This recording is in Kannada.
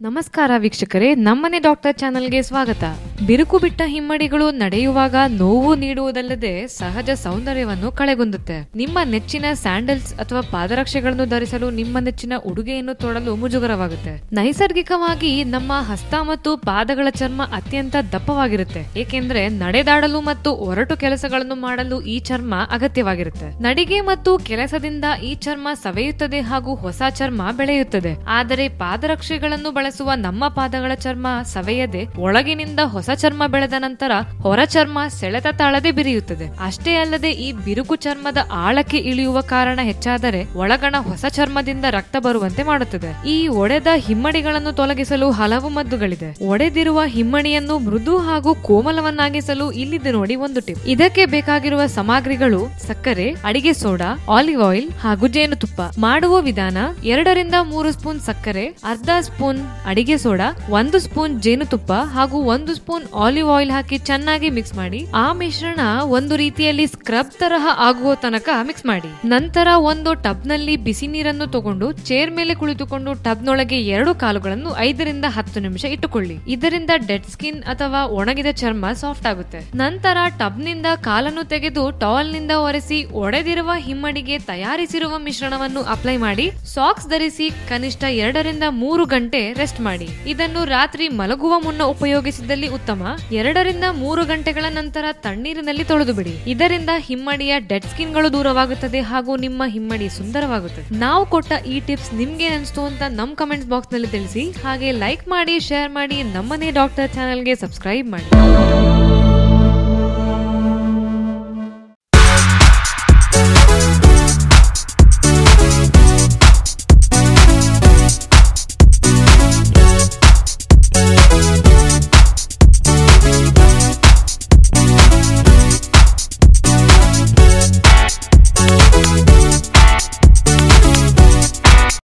ನಮಸ್ಕಾರ ವೀಕ್ಷಕರೇ, ನಮ್ಮನೆ ಡಾಕ್ಟರ್ ಚಾನೆಲ್ಗೆ ಸ್ವಾಗತ. ಬಿರುಕು ಬಿಟ್ಟ ಹಿಮ್ಮಡಿಗಳು ನಡೆಯುವಾಗ ನೋವು ನೀಡುವುದಲ್ಲದೆ ಸಹಜ ಸೌಂದರ್ಯವನ್ನು ಕಳೆಗುಂದುತ್ತೆ. ನಿಮ್ಮ ನೆಚ್ಚಿನ ಸ್ಯಾಂಡಲ್ಸ್ ಅಥವಾ ಪಾದರಕ್ಷೆಗಳನ್ನು ಧರಿಸಲು ನಿಮ್ಮ ನೆಚ್ಚಿನ ಉಡುಗೆಯನ್ನು ತೊಡಲು ಮುಜುಗರವಾಗುತ್ತೆ. ನೈಸರ್ಗಿಕವಾಗಿ ನಮ್ಮ ಹಸ್ತ ಮತ್ತು ಪಾದಗಳ ಚರ್ಮ ಅತ್ಯಂತ ದಪ್ಪವಾಗಿರುತ್ತೆ, ಏಕೆಂದ್ರೆ ನಡೆದಾಡಲು ಮತ್ತು ಒರಟು ಕೆಲಸಗಳನ್ನು ಮಾಡಲು ಈ ಚರ್ಮ ಅಗತ್ಯವಾಗಿರುತ್ತೆ. ನಡಿಗೆ ಮತ್ತು ಕೆಲಸದಿಂದ ಈ ಚರ್ಮ ಸವೆಯುತ್ತದೆ ಹಾಗೂ ಹೊಸ ಚರ್ಮ ಬೆಳೆಯುತ್ತದೆ. ಆದರೆ ಪಾದರಕ್ಷೆಗಳನ್ನು ಬಳಸುವ ನಮ್ಮ ಪಾದಗಳ ಚರ್ಮ ಸವೆಯದೆ ಒಳಗಿನಿಂದ ಹೊಸ ಚರ್ಮ ಬೆಳೆದ ನಂತರ ಹೊರ ಚರ್ಮ ಸೆಳೆತ ತಾಳದೆ ಬಿರಿಯುತ್ತದೆ. ಅಷ್ಟೇ ಅಲ್ಲದೆ ಈ ಬಿರುಕು ಚರ್ಮದ ಆಳಕ್ಕೆ ಇಳಿಯುವ ಕಾರಣ ಹೆಚ್ಚಾದರೆ ಒಳಗಣ ಹೊಸ ಚರ್ಮದಿಂದ ರಕ್ತ ಬರುವಂತೆ ಮಾಡುತ್ತದೆ. ಈ ಒಡೆದ ಹಿಮ್ಮಡಿಗಳನ್ನು ತೊಲಗಿಸಲು ಹಲವು ಮದ್ದುಗಳಿದೆ. ಒಡೆದಿರುವ ಹಿಮ್ಮಡಿಯನ್ನು ಮೃದು ಹಾಗೂ ಕೋಮಲವನ್ನಾಗಿಸಲು ಇಲ್ಲಿದೆ ನೋಡಿ ಒಂದು ಟಿಪ್. ಇದಕ್ಕೆ ಬೇಕಾಗಿರುವ ಸಾಮಗ್ರಿಗಳು: ಸಕ್ಕರೆ, ಅಡಿಗೆ ಸೋಡಾ, ಆಲಿವ್ ಆಯಿಲ್ ಹಾಗೂ ಜೇನುತುಪ್ಪ. ಮಾಡುವ ವಿಧಾನ: 2 ರಿಂದ 3 ಸ್ಪೂನ್ ಸಕ್ಕರೆ, ಅರ್ಧ ಸ್ಪೂನ್ ಅಡಿಗೆ ಸೋಡಾ, 1 ಸ್ಪೂನ್ ಜೇನುತುಪ್ಪ ಹಾಗೂ 1 ಸ್ಪೂನ್ ಆಲಿವ್ ಆಯಿಲ್ ಹಾಕಿ ಚೆನ್ನಾಗಿ ಮಿಕ್ಸ್ ಮಾಡಿ ಆ ಮಿಶ್ರಣ ಒಂದು ರೀತಿಯಲ್ಲಿ ಸ್ಕ್ರಬ್ ತರಹ ಆಗುವ ತನಕ ಮಿಕ್ಸ್ ಮಾಡಿ. ನಂತರ ಒಂದು ಟಬ್ ನಲ್ಲಿ ಬಿಸಿ ನೀರನ್ನು ತಗೊಂಡು ಚೇರ್ ಮೇಲೆ ಕುಳಿತುಕೊಂಡು ಟಬ್ ನೊಳಗೆ 2 ಕಾಲುಗಳನ್ನು 5 ರಿಂದ 10 ನಿಮಿಷ ಇಟ್ಟುಕೊಳ್ಳಿ. ಇದರಿಂದ ಡೆಡ್ ಸ್ಕಿನ್ ಅಥವಾ ಒಣಗಿದ ಚರ್ಮ ಸಾಫ್ಟ್ ಆಗುತ್ತೆ. ನಂತರ ಟಬ್ ನಿಂದ ಕಾಲನ್ನು ತೆಗೆದು ಟವಲ್ ನಿಂದ ಒರೆಸಿ ಒಡೆದಿರುವ ಹಿಮ್ಮಡಿಗೆ ತಯಾರಿಸಿರುವ ಮಿಶ್ರಣವನ್ನು ಅಪ್ಲೈ ಮಾಡಿ ಸಾಕ್ಸ್ ಧರಿಸಿ ಕನಿಷ್ಠ 2 ರಿಂದ 3 ಗಂಟೆ ರೆಸ್ಟ್ ಮಾಡಿ. ಇದನ್ನು ರಾತ್ರಿ ಮಲಗುವ ಮುನ್ನ ಉಪಯೋಗಿಸಿದಲ್ಲಿ ಉತ್ತಮ. 2 ರಿಂದ 3 ಗಂಟೆಗಳ ನಂತರ ತಣ್ಣೀರಿನಲ್ಲಿ ತೊಳೆದು ಬಿಡಿ. ಇದರಿಂದ ಹಿಮ್ಮಡಿಯ ಡೆಡ್ ಸ್ಕಿನ್ ಗಳು ದೂರವಾಗುತ್ತದೆ ಹಾಗೂ ನಿಮ್ಮ ಹಿಮ್ಮಡಿ ಸುಂದರವಾಗುತ್ತದೆ. ನಾವು ಕೊಟ್ಟ ಈ ಟಿಪ್ಸ್ ನಿಮ್ಗೆ ಅನಿಸ್ತು ಅಂತ ನಮ್ ಕಮೆಂಟ್ಸ್ ಬಾಕ್ಸ್ ನಲ್ಲಿ ತಿಳಿಸಿ. ಹಾಗೆ ಲೈಕ್ ಮಾಡಿ, ಶೇರ್ ಮಾಡಿ, ನಮ್ಮನೆ ಡಾಕ್ಟರ್ ಚಾನೆಲ್ಗೆ ಸಬ್ಸ್ಕ್ರೈಬ್ ಮಾಡಿ.